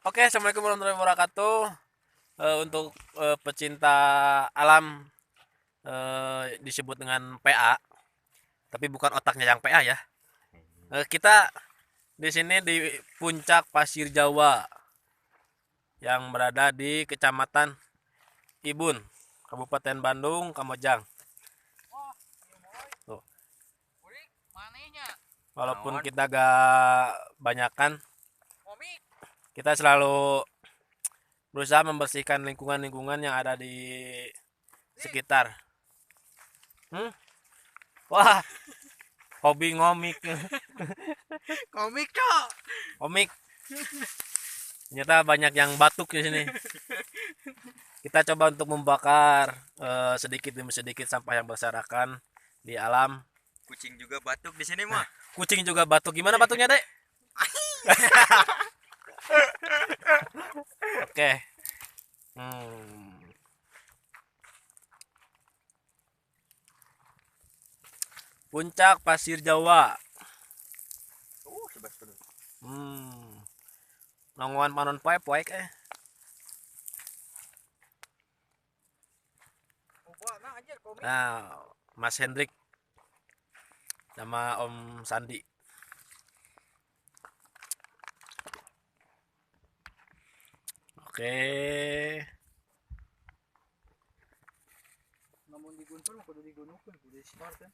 Oke, assalamualaikum warahmatullahi wabarakatuh. Untuk pecinta alam disebut dengan PA, tapi bukan otaknya yang PA ya. Kita di sini di puncak Pasir Jawa yang berada di Kecamatan Ibun, Kabupaten Bandung, Kamojang. Tuh. Walaupun kita gak banyakan, kita selalu berusaha membersihkan lingkungan-lingkungan yang ada di sekitar. Wah, hobi ngomik. Komik cok. Komik. Ternyata banyak yang batuk di sini. Kita coba untuk membakar sedikit demi sedikit sampah yang berserakan di alam. Kucing juga batuk di sini mah. Kucing juga batuk. Gimana batuknya, Dek? Oke. Puncak Pasir Jawa. Sebas penuh. Nongwan panon poek Nah, Mas Hendrik sama Om Sandi. Oke. Namun diguntur kudu digunukeun kudu start kan.